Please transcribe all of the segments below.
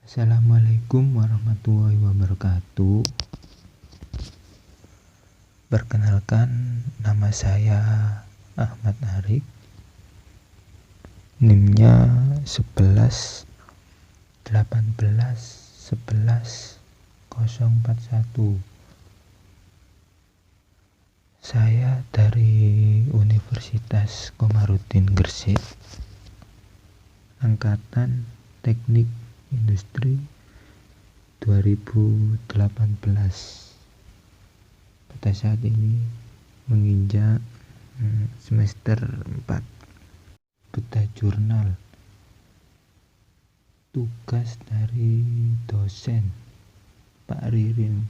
Assalamualaikum warahmatullahi wabarakatuh. Perkenalkan, nama saya Ahmad Arik. NIM-nya 11 18 11 041. Saya dari Universitas Komarudin Gresik, angkatan Teknik Industri 2018. Pada saat ini menginjak semester 4. Peta jurnal, tugas dari dosen Pak Ririn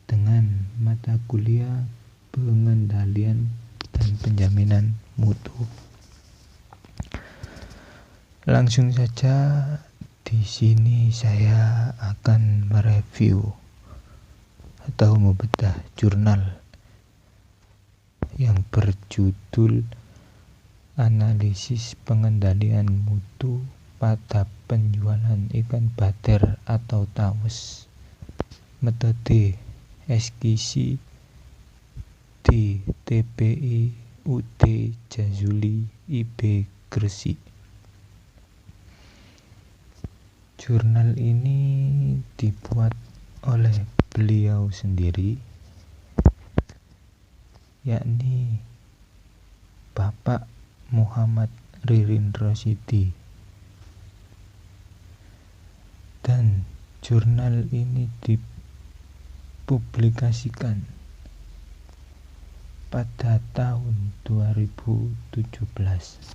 dengan mata kuliah pengendalian dan penjaminan mutu. Langsung saja, di sini saya akan mereview atau membedah jurnal yang berjudul Analisis Pengendalian Mutu pada Penjualan Ikan Bader atau Tawes. Metode eksekusi di TPI UD Jazuli IB Gresik. Jurnal ini dibuat oleh beliau sendiri, yakni Bapak Muhammad Ririn Rosyidi, dan jurnal ini dipublikasikan pada tahun 2017.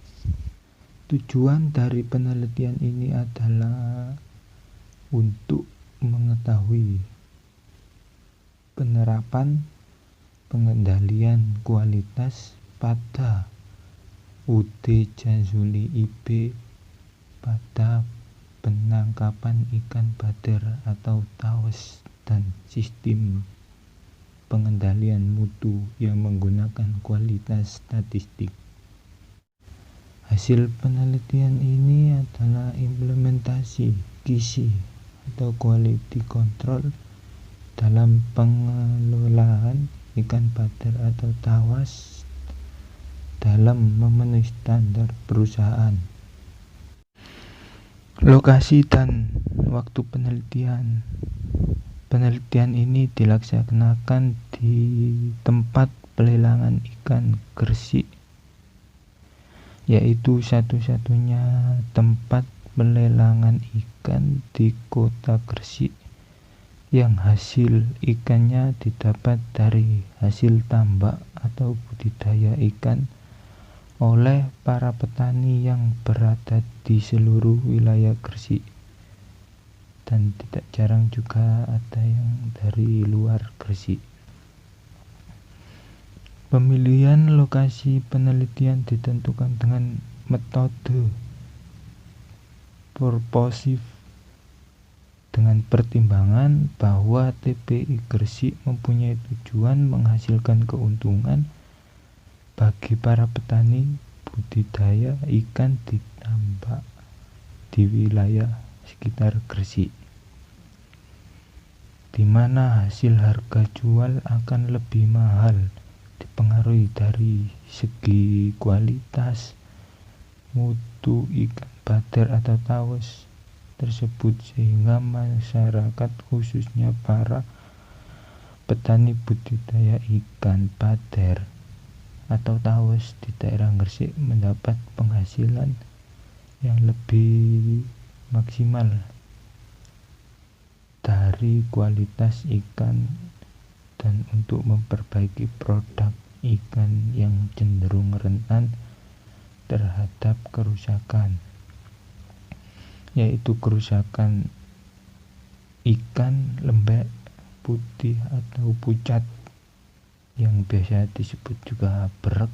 Tujuan dari penelitian ini adalah untuk mengetahui penerapan pengendalian kualitas pada UD Jazuli IB pada penangkapan ikan bader atau tawes dan sistem pengendalian mutu yang menggunakan kualitas statistik. Hasil penelitian ini adalah implementasi KISI atau Quality Control dalam pengelolaan ikan bader atau tawas dalam memenuhi standar perusahaan. Lokasi dan waktu penelitian. Penelitian ini dilaksanakan di tempat pelelangan ikan Gresik, yaitu satu-satunya tempat pelelangan ikan di kota Gresik yang hasil ikannya didapat dari hasil tambak atau budidaya ikan oleh para petani yang berada di seluruh wilayah Gresik, dan tidak jarang juga ada yang dari luar Gresik. Pemilihan lokasi penelitian ditentukan dengan metode purposive dengan pertimbangan bahwa TPI Gresik mempunyai tujuan menghasilkan keuntungan bagi para petani budidaya ikan di tambak di wilayah sekitar Gresik, di mana hasil harga jual akan lebih mahal dipengaruhi dari segi kualitas mutu ikan bader atau tawes tersebut, sehingga masyarakat khususnya para petani budidaya ikan bader atau tawes di daerah Gresik mendapat penghasilan yang lebih maksimal dari kualitas ikan dan untuk memperbaiki produk ikan yang cenderung rentan terhadap kerusakan, yaitu kerusakan ikan lembek putih atau pucat yang biasa disebut juga berek,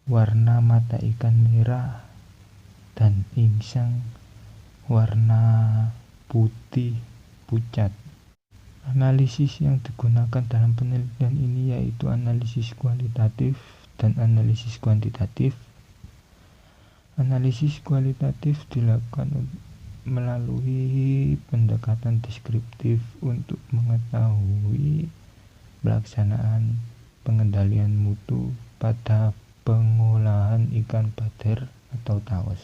warna mata ikan merah, dan insang warna putih pucat. Analisis yang digunakan dalam penelitian ini yaitu analisis kualitatif dan analisis kuantitatif. Analisis kualitatif dilakukan melalui pendekatan deskriptif untuk mengetahui pelaksanaan pengendalian mutu pada pengolahan ikan pader atau tawes.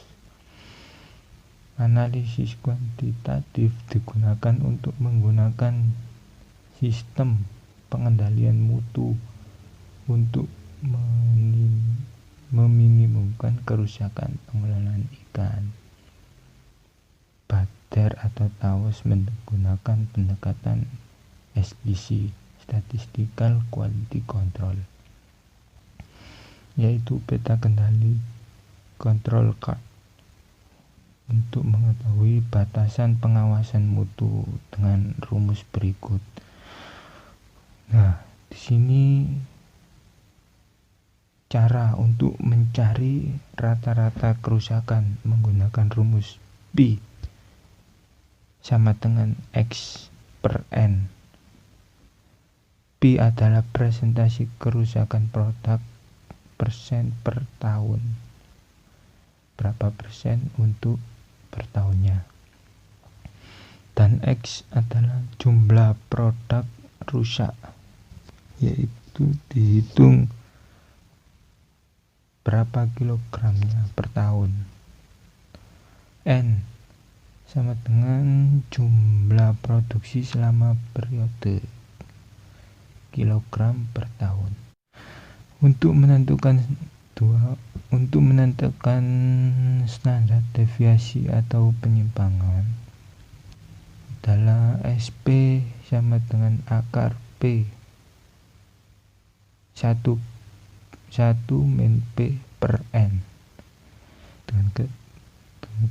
Analisis kuantitatif digunakan untuk menggunakan sistem pengendalian mutu untuk meminimumkan kerusakan pengolahan ikan pader atau tawes menggunakan pendekatan SQC, Statistical Quality Control, yaitu peta kendali control chart untuk mengetahui batasan pengawasan mutu dengan rumus berikut. Nah, di sini cara untuk mencari rata-rata kerusakan menggunakan rumus P sama dengan X per N. P adalah presentasi kerusakan produk persen per tahun. Berapa persen untuk per tahunnya. Dan X adalah jumlah produk rusak, yaitu dihitung berapa kilogramnya per tahun. N sama dengan jumlah produksi selama periode, kilogram per tahun. Untuk menentukan standar deviasi atau penyimpangan adalah SP sama dengan akar P 1 min P per N. Dengan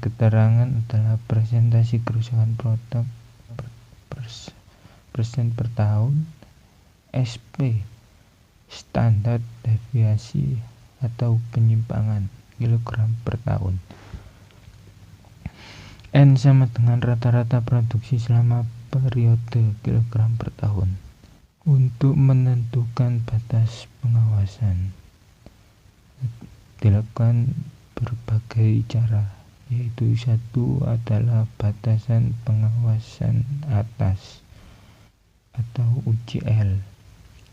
keterangan adalah presentasi kerusakan produk persen per tahun. SP standar deviasi atau penyimpangan kilogram per tahun. N sama dengan rata-rata produksi selama periode kilogram per tahun. Untuk menentukan batas pengawasan dilakukan berbagai cara, yaitu satu adalah batasan pengawasan atas atau UCL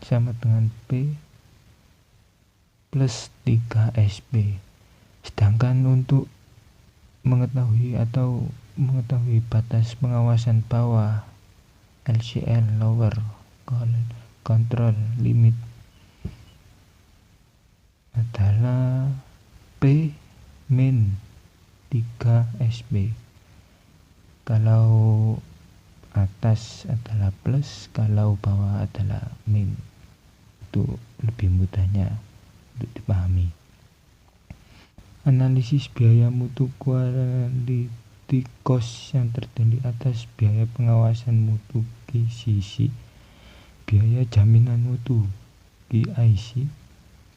sama dengan P plus 3 SP. Sedangkan untuk mengetahui batas pengawasan bawah, LCL lower control limit, adalah P min 3 SP. Kalau atas adalah plus, kalau bawah adalah min. Itu lebih mudahnya untuk dipahami. Analisis biaya mutu quality cost yang terdiri atas biaya pengawasan mutu QCC, biaya jaminan mutu QIC,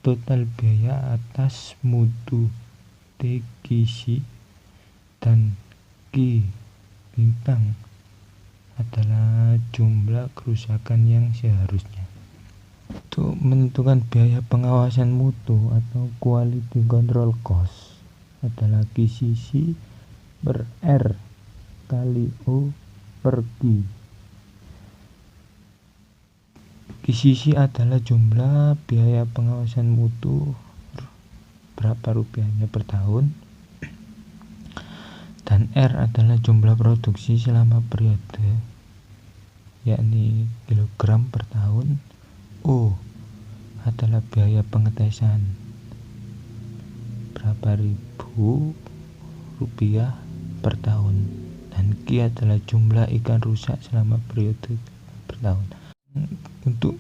total biaya atas mutu TQC, dan Q bintang adalah jumlah kerusakan yang seharusnya. Untuk menentukan biaya pengawasan mutu atau quality control cost adalah QCC per R kali O per Q. QCC adalah jumlah biaya pengawasan mutu, berapa rupiahnya per tahun, dan R adalah jumlah produksi selama periode, yakni kilogram per tahun. O adalah biaya pengetesan, berapa ribu rupiah per tahun, dan Q adalah jumlah ikan rusak selama periode per tahun. Untuk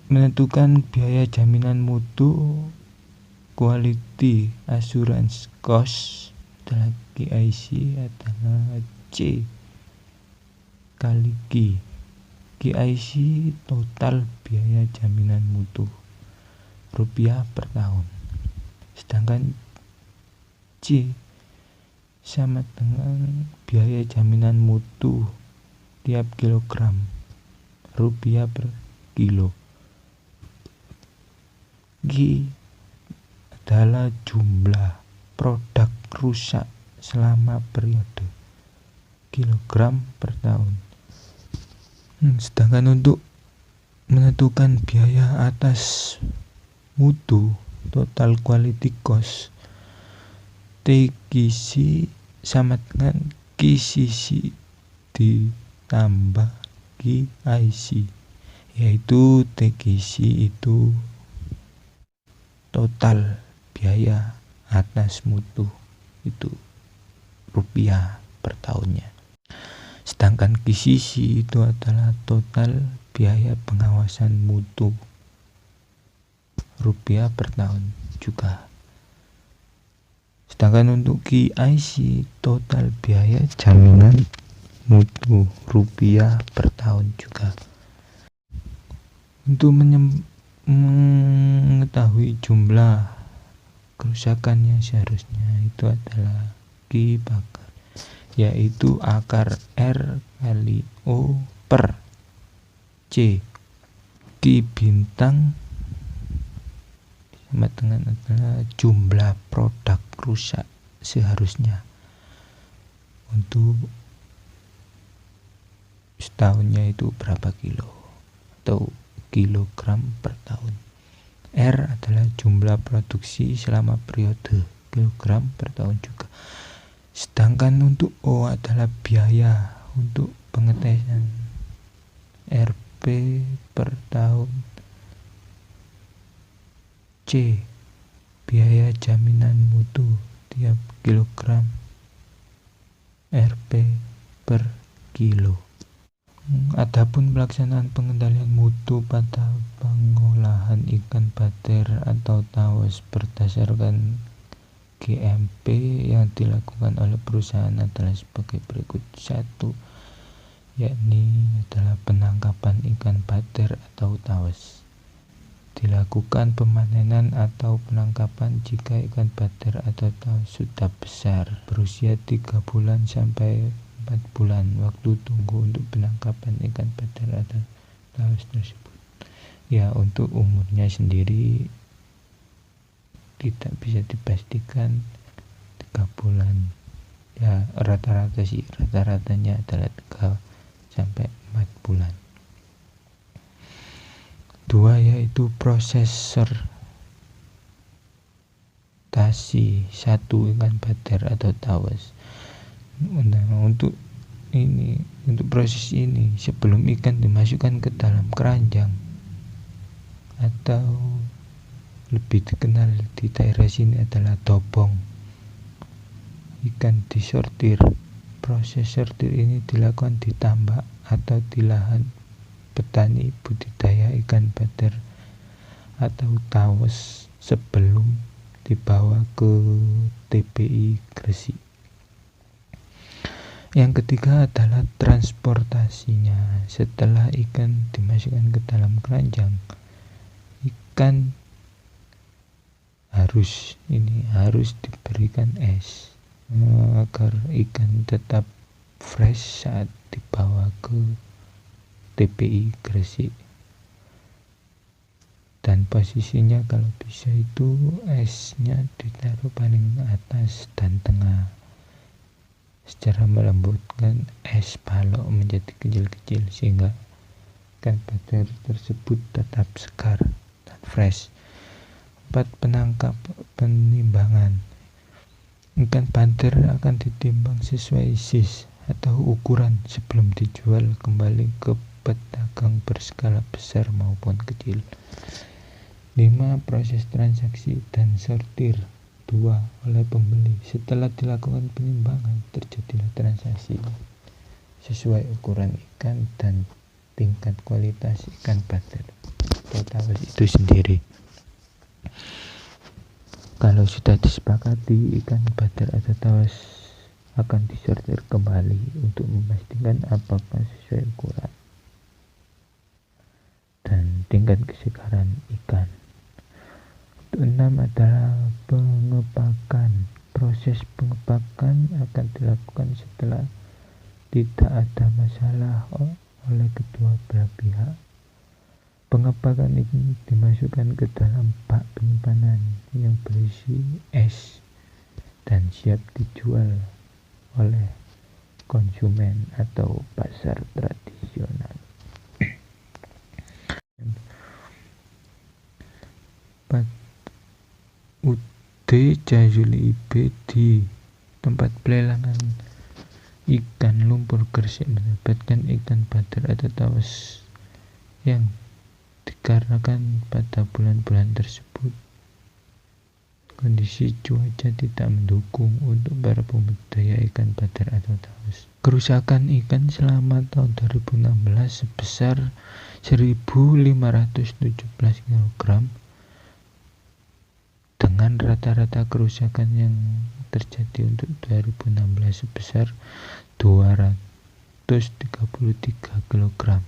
menentukan biaya jaminan mutu quality assurance cost adalah QIC adalah C kali Q. QIC total biaya jaminan mutu rupiah per tahun, sedangkan C sama dengan biaya jaminan mutu tiap kilogram rupiah per kilo. G adalah jumlah produk rusak selama periode kilogram per tahun. Sedangkan untuk menentukan biaya atas mutu total quality cost, TQC sama dengan QCC ditambah QIC, yaitu TQC itu total biaya atas mutu itu rupiah per tahunnya, sedangkan QCC itu adalah total biaya pengawasan mutu rupiah per tahun juga. Sedangkan untuk QIC total biaya jaminan mutu rupiah per tahun juga. Untuk mengetahui jumlah kerusakan yang seharusnya itu adalah Q bakar, yaitu akar R kali O per C. Q bintang sama dengan adalah jumlah produk rusak seharusnya untuk setahunnya itu berapa kilo atau kilogram per tahun. R adalah jumlah produksi selama periode, kilogram per tahun juga. Sedangkan untuk O adalah biaya untuk pengetesan, Rp per tahun. C, biaya jaminan mutu tiap kilogram, Rp per kilo. Adapun pelaksanaan pengendalian mutu pada pengolahan ikan bater atau tawes berdasarkan GMP yang dilakukan oleh perusahaan adalah sebagai berikut. 1, yakni adalah penangkapan ikan bater atau tawes. Dilakukan pemanenan atau penangkapan jika ikan bater atau tawes sudah besar, berusia 3 bulan sampai 4 bulan. Waktu tunggu untuk penangkapan ikan bater atau tawes tersebut, ya untuk umurnya sendiri tidak bisa dipastikan 3 bulan, ya rata-ratanya adalah 3 sampai 4 bulan. 2, yaitu proses sortasi 1 ikan bater atau tawes. Untuk proses ini, sebelum ikan dimasukkan ke dalam keranjang atau lebih dikenal di daerah sini adalah dobong, ikan disortir. Proses sortir ini dilakukan di tambak atau di lahan petani budidaya ikan bater atau tawes sebelum dibawa ke TPI Gresik. Yang ketiga adalah transportasinya. Setelah ikan dimasukkan ke dalam keranjang, ikan harus diberikan es agar ikan tetap fresh saat dibawa ke TPI Gresik. Dan posisinya kalau bisa itu esnya ditaruh paling atas dan tengah, secara melembutkan es balok menjadi kecil-kecil sehingga ikan bater tersebut tetap segar dan fresh. 4, penimbangan. Ikan bater akan ditimbang sesuai size atau ukuran sebelum dijual kembali ke pedagang berskala besar maupun kecil. 5, proses transaksi dan sortir 2 oleh pembeli. Setelah dilakukan penimbangan, terjadilah transaksi sesuai ukuran ikan dan tingkat kualitas ikan bater atau tawes itu sendiri. Kalau sudah disepakati, ikan bater atau tawes akan disortir kembali untuk memastikan apakah sesuai ukuran dan tingkat kesegaran ikan. 6 adalah pengepakan. Proses pengepakan akan dilakukan setelah tidak ada masalah oleh kedua belah pihak. Pengepakan ini dimasukkan ke dalam bak penyimpanan yang berisi es dan siap dijual oleh konsumen atau pasar tradisional. UD Jazuli IB di tempat pelelangan ikan lumpur Gresik mendapatkan ikan badar atau tawes yang dikarenakan pada bulan-bulan tersebut kondisi cuaca tidak mendukung untuk para pembudidaya ikan badar atau tawes. Kerusakan ikan selama tahun 2016 sebesar 1.517 kg dengan rata-rata kerusakan yang terjadi untuk 2016 sebesar 233 kg.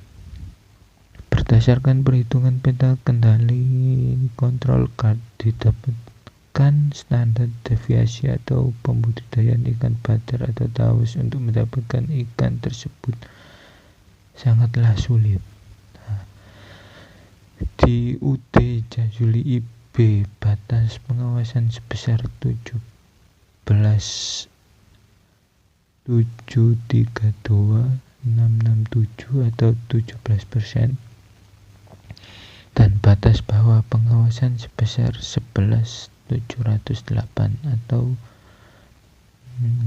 Berdasarkan perhitungan peta kendali kontrol CARD, didapatkan standar deviasi atau pembudidayaan ikan badar atau tawes untuk mendapatkan ikan tersebut sangatlah sulit. Di UD Jazuli IB batas pengawasan sebesar 17.732.667 atau 17%, dan batas bawah pengawasan sebesar 11.708 atau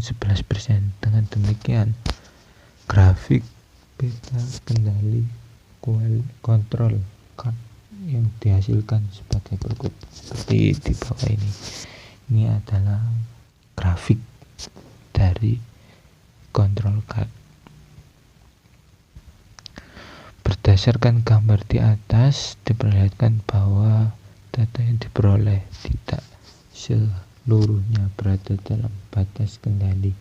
11%. Dengan demikian, grafik peta kendali kontrol CARD yang dihasilkan sebagai berikut, seperti di bawah ini. Ini adalah grafik dari kontrol CARD. Berdasarkan gambar di atas, diperlihatkan bahwa data yang diperoleh tidak seluruhnya berada dalam batas kendali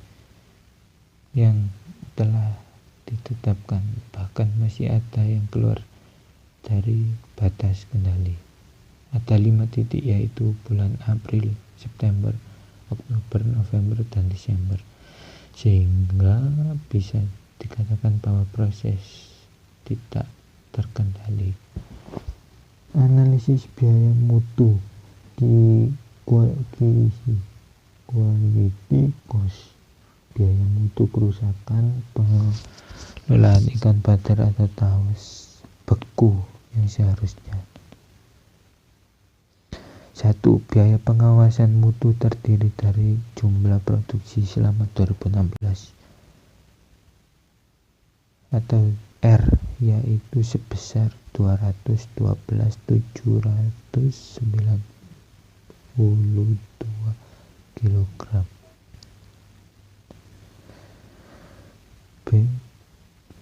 yang telah ditetapkan, bahkan masih ada yang keluar dari batas kendali. Ada 5 titik, yaitu bulan April, September, Oktober, November, dan Desember, sehingga bisa dikatakan bahwa proses tidak terkendali. Analisis biaya mutu quality cost, biaya mutu kerusakan pengelolaan ikan badar atau tawes beku yang seharusnya. 1. Biaya pengawasan mutu terdiri dari jumlah produksi selama 2016 atau R, yaitu sebesar 212.792 kg. B.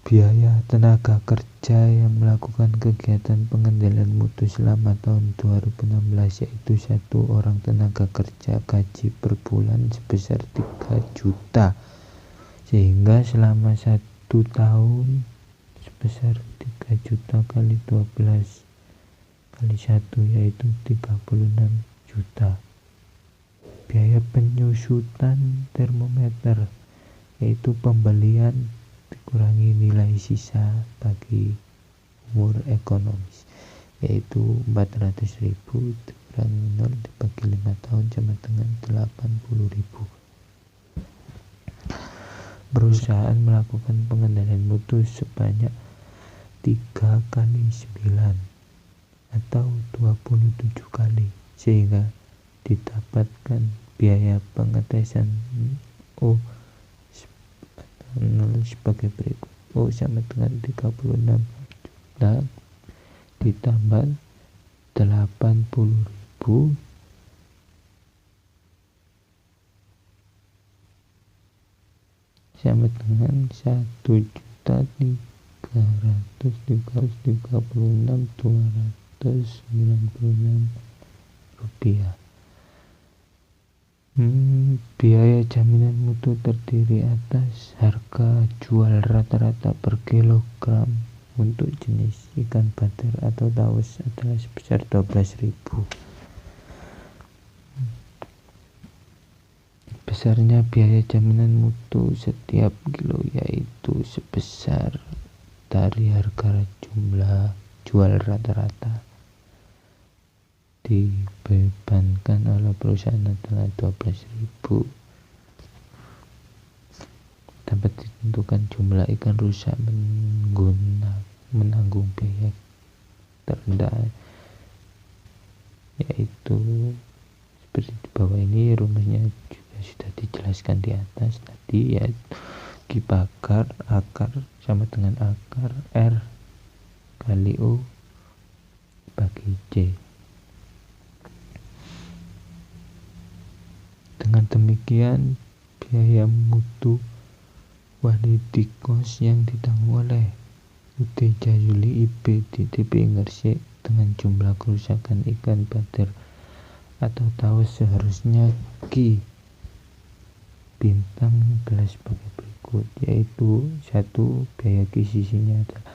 Biaya tenaga kerja yang melakukan kegiatan pengendalian mutu selama tahun 2016, yaitu 1 orang tenaga kerja gaji per bulan sebesar 3 juta, sehingga selama 1 tahun sebesar 3 juta kali 12 kali 1, yaitu 36 juta. Biaya penyusutan termometer, yaitu pembelian dikurangi nilai sisa bagi umur ekonomis, yaitu 400.000 dikurangi 0 dibagi 5 tahun sama dengan 80.000. Perusahaan melakukan pengendalian mutu sebanyak 3 kali 9 atau 27 kali, sehingga didapatkan biaya pengetesan O sebagai berikut. O sama dengan 36 juta ditambah 80.000 sama dengan 1.336.296 rupiah. Biaya jaminan mutu terdiri atas harga jual rata-rata per kilogram untuk jenis ikan badar atau tawes adalah sebesar 12.000. Besarnya biaya jaminan mutu setiap kilo yaitu sebesar dari harga jumlah jual rata-rata dibebankan oleh perusahaan adalah 12.000. Dapat ditentukan jumlah ikan rusak menanggung biaya terendah, yaitu seperti di bawah ini. Rumusnya juga sudah dijelaskan di atas tadi, yaitu Q bakar akar sama dengan akar R kali U bagi C. Dengan demikian, biaya mutu Walidi Kos yang ditanggung oleh UT Jayuli IP di TPI Gresik dengan jumlah kerusakan ikan bader atau taus seharusnya Q bintang adalah sebagai berikut, yaitu 1. Biaya akuisisinya adalah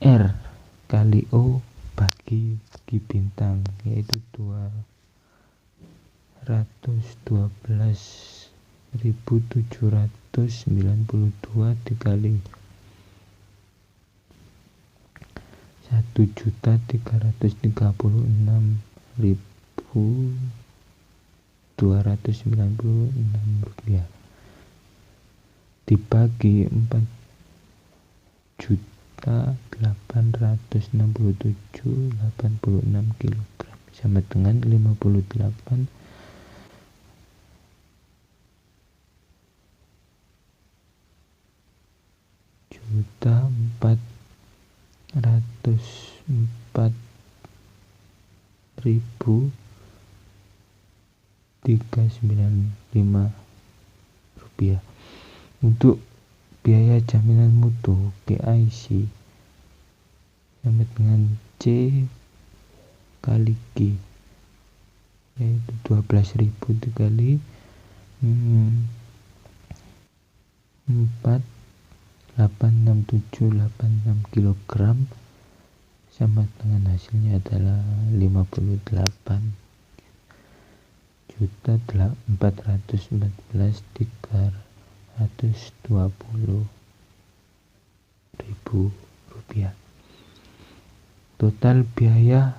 R kali O bagi Q bintang, yaitu 212.792 dikali 1.336.296 rupiah dibagi 4.867.86 kilogram sama dengan 58 juta 404.395 rupiah. Untuk biaya jaminan mutu PIC sama dengan C kali Q, yaitu 12.000 dikali 4.86786 kilogram sama dengan hasilnya adalah 58.414.320 ribu rupiah. Total biaya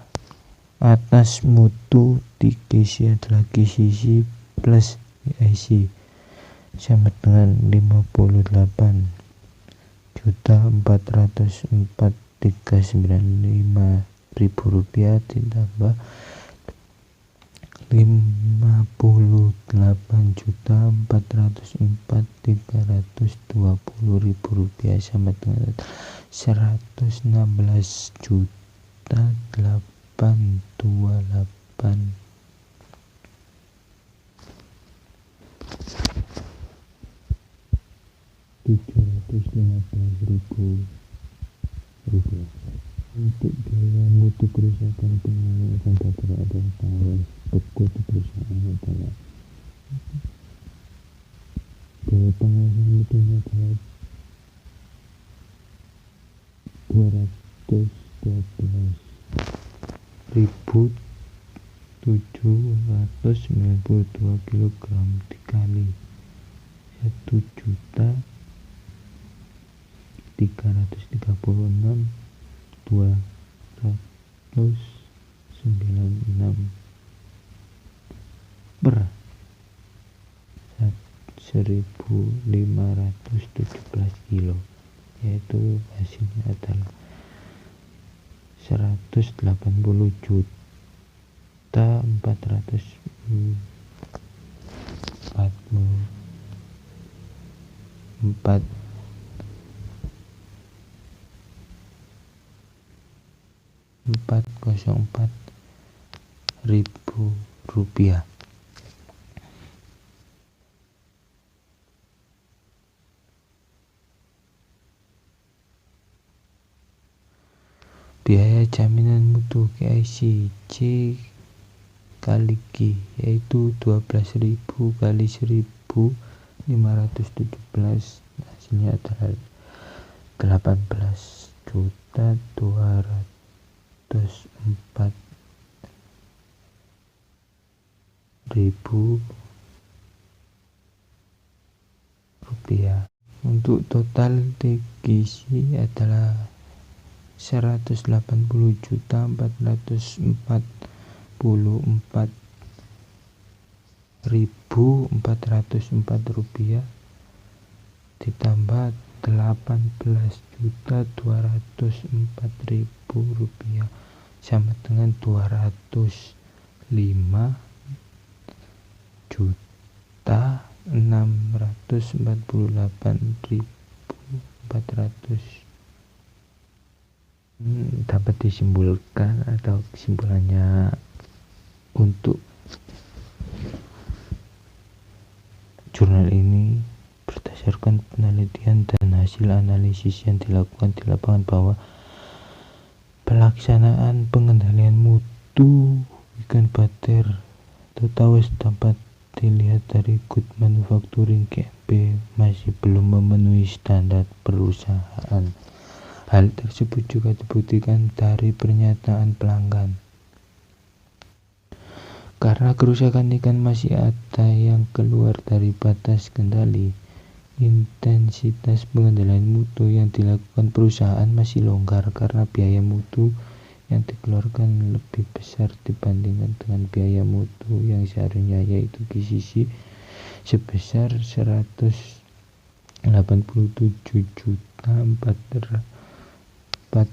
atas mutu TKC adalah QCC plus PIC sama dengan 58.404.395 rupiah ditambah 58.404.320 rupiah sama dengan 116.828 715.000 rupiah. Untuk biaya mutu kerusakan pengelolaan ikan bader adalah tawas toko di perusahaan adalah biaya pengawasan mutunya adalah 212.792 kilogram dikali 1.336.296 per 1.517 kilo, yaitu hasilnya adalah 1.404.004 rupiah. Biaya jaminan mutu KIC C kali Q, yaitu 12.000 kali 1.517, hasilnya adalah 18.204.000 rupiah. Untuk total TKC adalah 180.404.000 rupiah ditambah 18.204.000 rupiah sama dengan 205.648.400. Dapat disimpulkan atau kesimpulannya, untuk jurnal ini berdasarkan penelitian dan hasil analisis yang dilakukan di lapangan bahwa pelaksanaan pengendalian mutu ikan bater atau tawes dapat dilihat dari Good Manufacturing GMP masih belum memenuhi standar perusahaan. Hal tersebut juga dibuktikan dari pernyataan pelanggan. Karena kerusakan ikan masih ada yang keluar dari batas kendali, intensitas pengendalian mutu yang dilakukan perusahaan masih longgar karena biaya mutu yang dikeluarkan lebih besar dibandingkan dengan biaya mutu yang seharusnya, yaitu GCC sebesar 187.444.404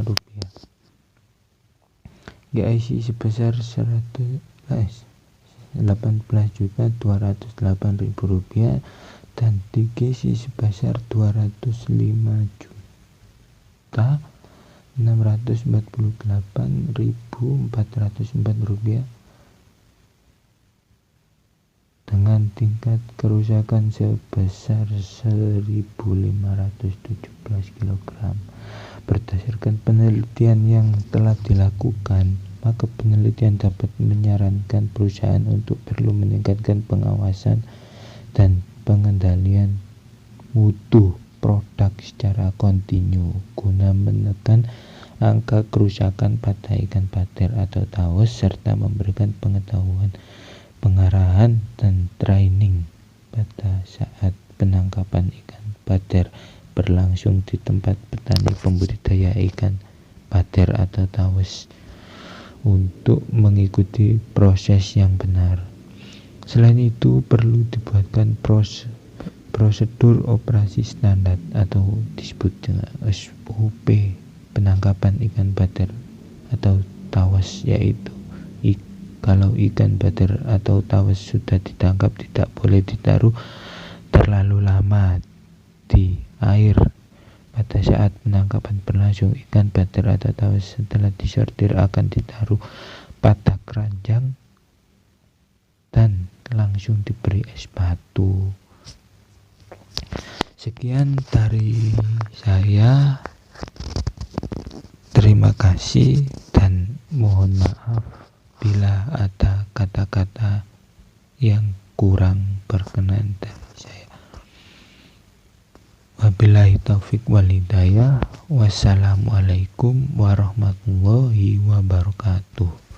rupiah, GIC sebesar 18.208.000 rupiah, dan TGC sebesar 205.648.404 rupiah dengan tingkat kerusakan sebesar 1.517 kg. Berdasarkan penelitian yang telah dilakukan, maka penelitian dapat menyarankan perusahaan untuk perlu meningkatkan pengawasan dan pengendalian mutu produk secara kontinu guna menekan angka kerusakan pada ikan bater atau tawes, serta memberikan pengetahuan, pengarahan, dan training pada saat penangkapan ikan bater berlangsung di tempat petani pembudidaya ikan bater atau tawes untuk mengikuti proses yang benar. Selain itu, perlu dibuatkan prosedur operasi standar atau disebut dengan SOP penangkapan ikan bater atau tawes, yaitu kalau ikan bater atau tawes sudah ditangkap tidak boleh ditaruh terlalu lama di air. Pada saat penangkapan berlangsung, ikan bater atau tawes setelah disortir akan ditaruh pada keranjang dan langsung diberi es batu. Sekian dari saya. Terima kasih dan mohon maaf bila ada kata-kata yang kurang berkenan dari saya. Wabillahi taufik wal hidayah. Wassalamualaikum warahmatullahi wabarakatuh.